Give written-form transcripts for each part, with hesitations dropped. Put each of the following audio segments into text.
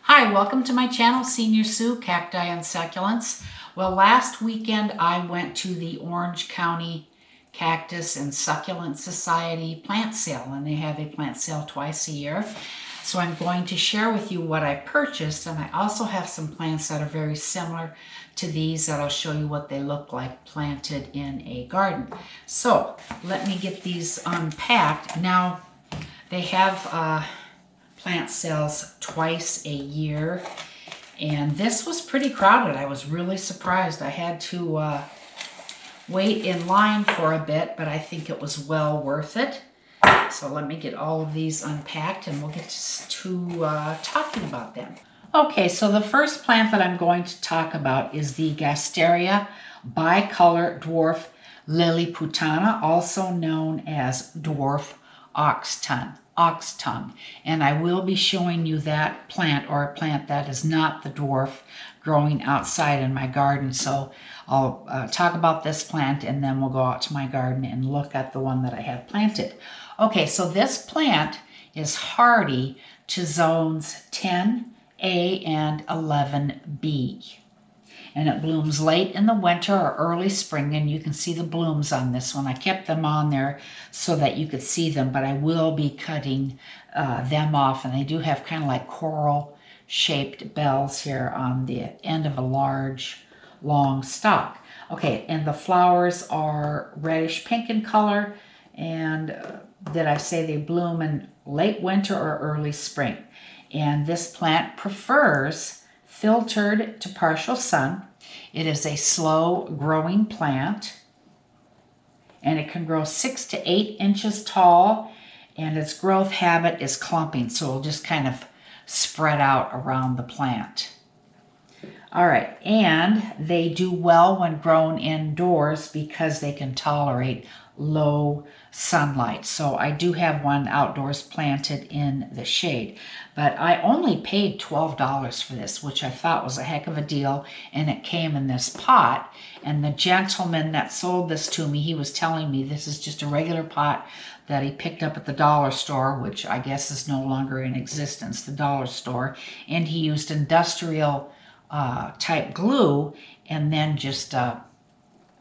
Hi, welcome to my channel, Senior Sue, Cacti and Succulents. Well, last weekend I went to the Orange County Cactus and Succulent Society plant sale, and they have a plant sale twice a year. So I'm going to share with you what I purchased, and I also have some plants that are very similar to these that I'll show you what they look like planted in a garden. So let me get these unpacked. Now, they have plant sales twice a year, and this was pretty crowded. I was really surprised. I had to wait in line for a bit, but I think it was well worth it. So let me get all of these unpacked and we'll get to talking about them. Okay, so the first plant that I'm going to talk about is the Gasteria Bicolor Dwarf Liliputana, also known as dwarf ox-tongue, and I will be showing you that plant, or a plant that is not the dwarf, growing outside in my garden. So I'll talk about this plant and then we'll go out to my garden and look at the one that I have planted. Okay, so this plant is hardy to zones 10A and 11B. And it blooms late in the winter or early spring, and you can see the blooms on this one. I kept them on there so that you could see them, but I will be cutting them off, and they do have kind of like coral-shaped bells here on the end of a large, long stalk. Okay, and the flowers are reddish pink in color, and did I say they bloom in late winter or early spring? And this plant prefers filtered to partial sun. It is a slow growing plant, and it can grow 6 to 8 inches tall, and its growth habit is clumping, so it'll just kind of spread out around the plant. All right, and they do well when grown indoors because they can tolerate low sunlight. So I do have one outdoors planted in the shade, but I only paid $12 for this, which I thought was a heck of a deal, and it came in this pot. And the gentleman that sold this to me, he was telling me this is just a regular pot that he picked up at the dollar store, which I guess is no longer in existence, the dollar store, and he used industrial type glue and then just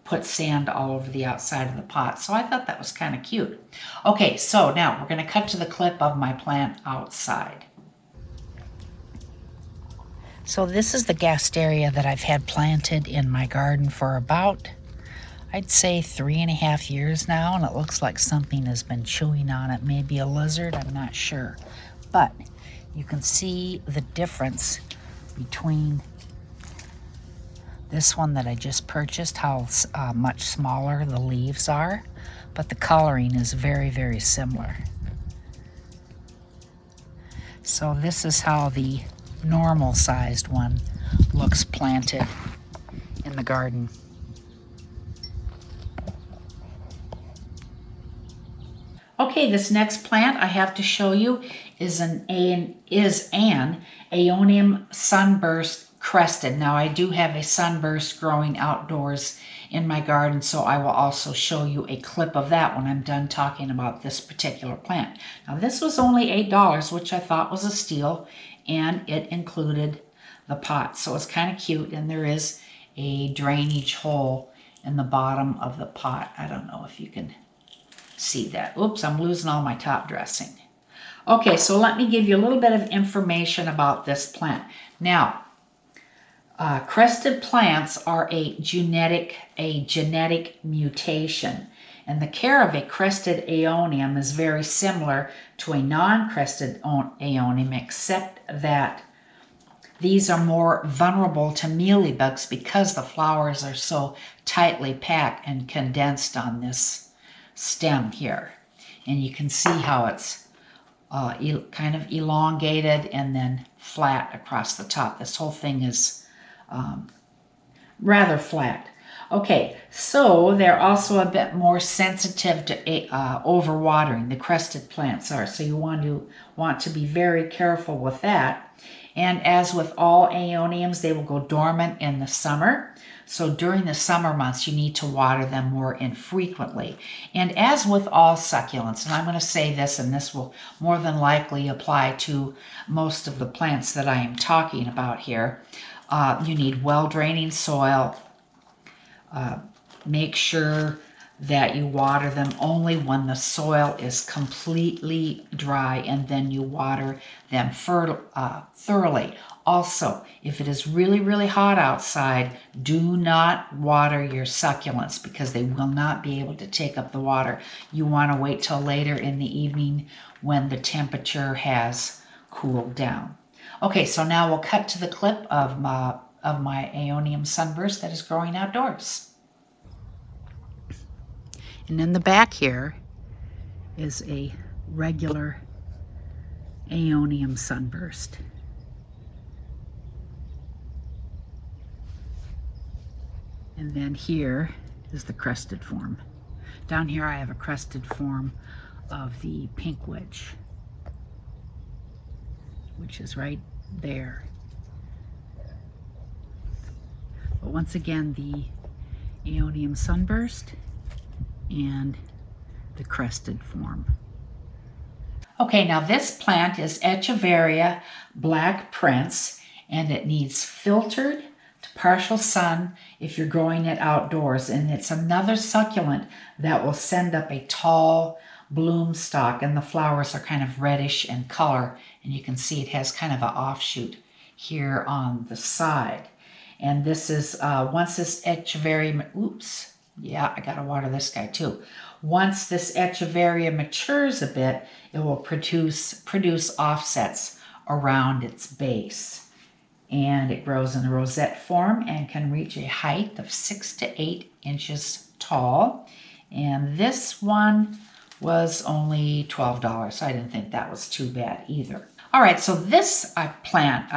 put sand all over the outside of the pot. So I thought that was kind of cute. Okay, so now we're going to cut to the clip of my plant outside. So this is the Gasteria that I've had planted in my garden for about, I'd say 3.5 years now, and it looks like something has been chewing on it. Maybe a lizard, I'm not sure. But you can see the difference between this one that I just purchased, how much smaller the leaves are, but the coloring is very, very similar. So this is how the normal sized one looks planted in the garden. Okay, this next plant I have to show you is an Aeonium Sun Burst crested. Now I do have a sunburst growing outdoors in my garden, so I will also show you a clip of that when I'm done talking about this particular plant. Now this was only $8, which I thought was a steal, and it included the pot. So it's kind of cute, and there is a drainage hole in the bottom of the pot. I don't know if you can see that. Oops, I'm losing all my top dressing. Okay, so let me give you a little bit of information about this plant. Now, crested plants are a genetic mutation, and the care of a crested aeonium is very similar to a non-crested aeonium, except that these are more vulnerable to mealybugs because the flowers are so tightly packed and condensed on this stem here. And you can see how it's kind of elongated and then flat across the top. This whole thing is rather flat. Okay, so they're also a bit more sensitive to overwatering. The crested plants are, so you want to be very careful with that. And as with all aeoniums, they will go dormant in the summer. So during the summer months, you need to water them more infrequently. And as with all succulents, and I'm going to say this, and this will more than likely apply to most of the plants that I am talking about here, you need well-draining soil. Make sure that you water them only when the soil is completely dry, and then you water them thoroughly. Also, if it is really, really hot outside, do not water your succulents because they will not be able to take up the water. You want to wait till later in the evening when the temperature has cooled down. Okay, so now we'll cut to the clip of my Aeonium Sun Burst that is growing outdoors. And in the back here is a regular Aeonium Sun Burst. And then here is the crested form. Down here I have a crested form of the pink witch, which is right there. But once again, the Aeonium Sun Burst and the crested form. Okay, now this plant is Echeveria Black Prince, and it needs filtered to partial sun if you're growing it outdoors. And it's another succulent that will send up a tall bloom stalk, and the flowers are kind of reddish in color, and you can see it has kind of an offshoot here on the side. And this is, once this Echeveria, oops, yeah, I gotta water this guy too. Once this Echeveria matures a bit, it will produce offsets around its base. And it grows in a rosette form and can reach a height of 6 to 8 inches tall. And this one was only $12, so I didn't think that was too bad either. All right, so this plant,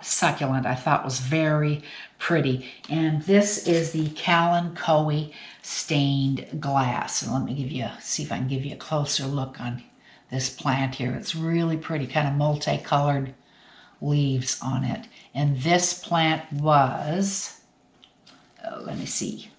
succulent, I thought was very pretty. And this is the Kalanchoe stained glass. And let me see if I can give you a closer look on this plant here. It's really pretty, kind of multicolored leaves on it. And this plant was, let me see.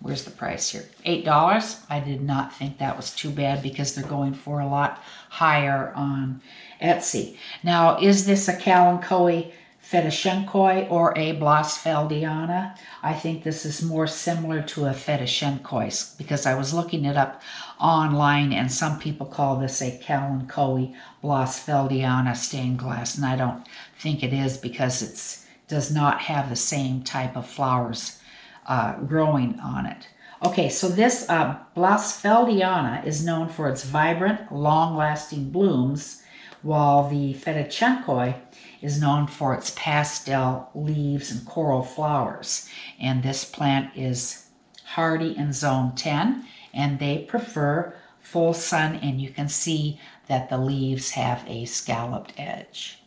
Where's the price here? $8. I did not think that was too bad because they're going for a lot higher on Etsy. Now, is this a Kalanchoe Fedoshenkoi or a Blossfeldiana? I think this is more similar to a Fedoshenkoi because I was looking it up online, and some people call this a Kalanchoe Blossfeldiana stained glass, and I don't think it is because it does not have the same type of flowers growing on it. Okay, so this Blossfeldiana is known for its vibrant, long-lasting blooms, while the Fedoshenkoi is known for its pastel leaves and coral flowers. And this plant is hardy in zone 10, and they prefer full sun, and you can see that the leaves have a scalloped edge.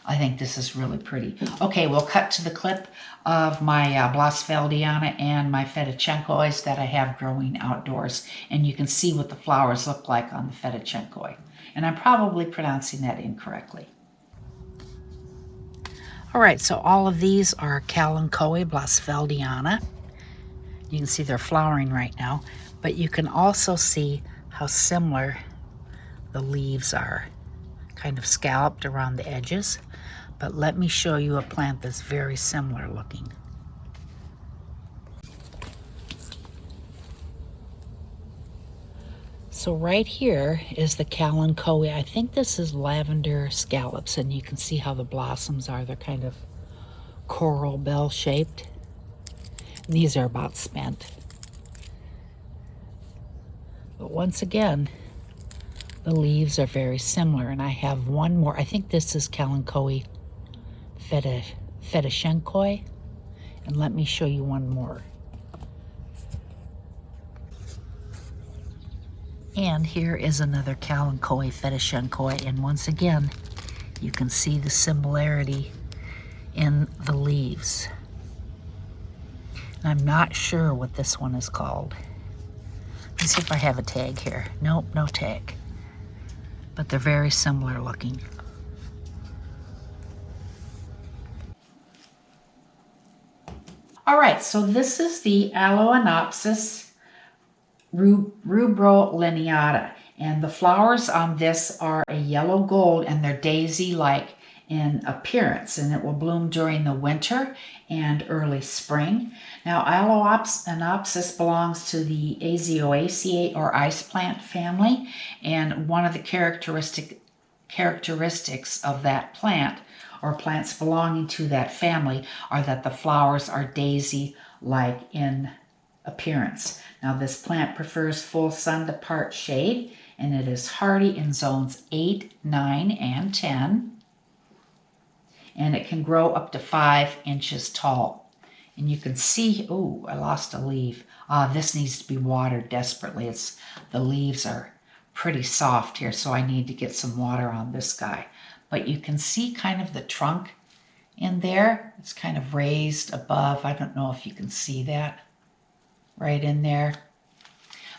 I think this is really pretty. Okay, we'll cut to the clip of my Blossfeldiana and my Fedoshenkois that I have growing outdoors. And you can see what the flowers look like on the Fedoshenkoi. And I'm probably pronouncing that incorrectly. All right, so all of these are Kalanchoe Blossfeldiana. You can see they're flowering right now, but you can also see how similar the leaves are, kind of scalloped around the edges. But let me show you a plant that's very similar looking. So right here is the Kalanchoe. I think this is lavender scallops, and you can see how the blossoms are. They're kind of coral bell shaped. And these are about spent. But once again, the leaves are very similar, and I have one more. I think this is Kalanchoe Fedoshenkoi, and let me show you one more. And here is another Kalanchoe Fedoshenkoi, and once again, you can see the similarity in the leaves. I'm not sure what this one is called. Let's see if I have a tag here. Nope, no tag. But they're very similar looking. All right, so this is the Aloinopsis rubrolineata. And the flowers on this are a yellow gold, and they're daisy-like in appearance, and it will bloom during the winter and early spring. Now, Aloinopsis belongs to the Aeoniaceae or ice plant family, and one of the characteristics of that plant or plants belonging to that family are that the flowers are daisy-like in appearance. Now, this plant prefers full sun to part shade, and it is hardy in zones 8, 9, and 10. And it can grow up to 5 inches tall. And you can see, oh, I lost a leaf. This needs to be watered desperately. The leaves are pretty soft here, so I need to get some water on this guy. But you can see kind of the trunk in there. It's kind of raised above. I don't know if you can see that right in there.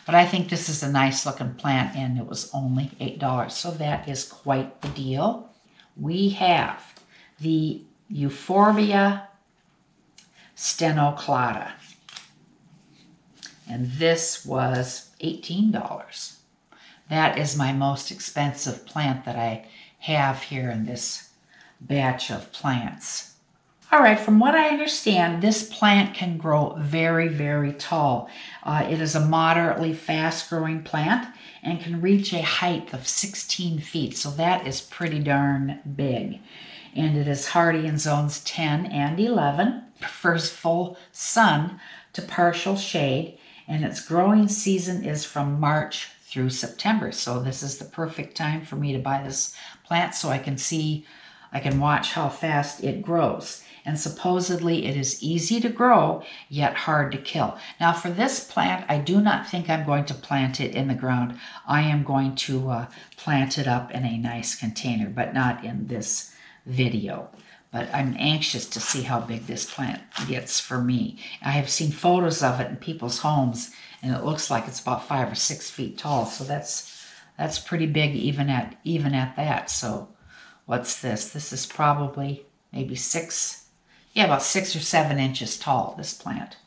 But I think this is a nice looking plant, and it was only $8. So that is quite the deal. We have the Euphorbia Stenoclada. And this was $18. That is my most expensive plant that I have here in this batch of plants. All right, from what I understand, this plant can grow very, very tall. It is a moderately fast-growing plant and can reach a height of 16 feet, so that is pretty darn big. And it is hardy in zones 10 and 11, prefers full sun to partial shade, and its growing season is from March through September. So this is the perfect time for me to buy this plant so I can watch how fast it grows. And supposedly it is easy to grow, yet hard to kill. Now for this plant, I do not think I'm going to plant it in the ground. I am going to plant it up in a nice container, but not in this video. But I'm anxious to see how big this plant gets for me. I have seen photos of it in people's homes, and it looks like it's about 5 or 6 feet tall. So that's pretty big even at that. So what's this? This is probably maybe about 6 or 7 inches tall, this plant.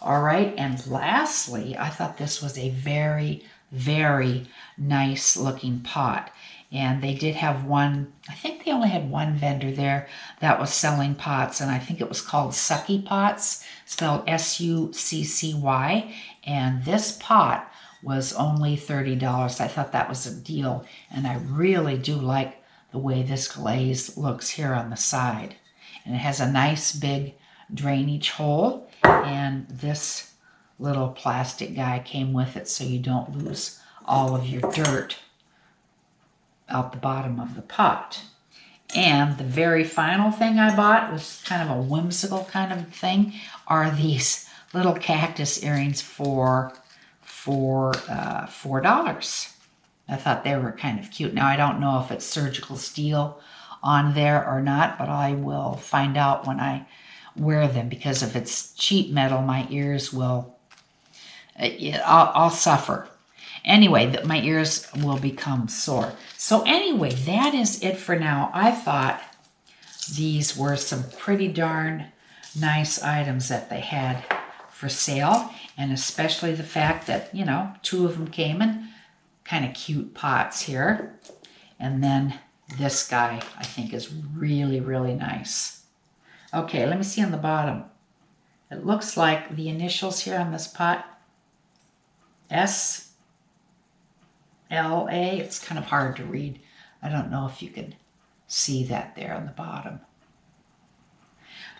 All right, and lastly, I thought this was a very, very nice looking pot. And they did have one, I think they only had one vendor there that was selling pots, and I think it was called Sucky Pots, spelled S-U-C-C-Y. And this pot was only $30. I thought that was a deal, and I really do like the way this glaze looks here on the side. And it has a nice big drainage hole, and this little plastic guy came with it so you don't lose all of your dirt out the bottom of the pot. And the very final thing I bought was kind of a whimsical kind of thing, are these little cactus earrings for $4. I thought they were kind of cute. Now I don't know if it's surgical steel on there or not, but I will find out when I wear them, because if it's cheap metal, my ears will, I'll suffer. Anyway, my ears will become sore. So anyway, that is it for now. I thought these were some pretty darn nice items that they had for sale, and especially the fact that, 2 of them came in kind of cute pots here. And then this guy, I think, is really, really nice. Okay, let me see on the bottom. It looks like the initials here on this pot, S-L-A. It's kind of hard to read. I don't know if you can see that there on the bottom.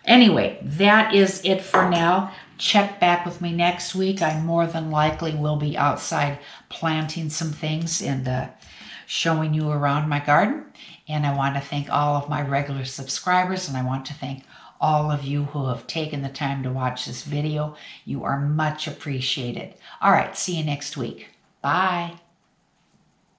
Anyway, that is it for now. Check back with me next week. I more than likely will be outside planting some things and showing you around my garden. And I want to thank all of my regular subscribers, and I want to thank all of you who have taken the time to watch this video. You are much appreciated. All right, see you next week. Bye.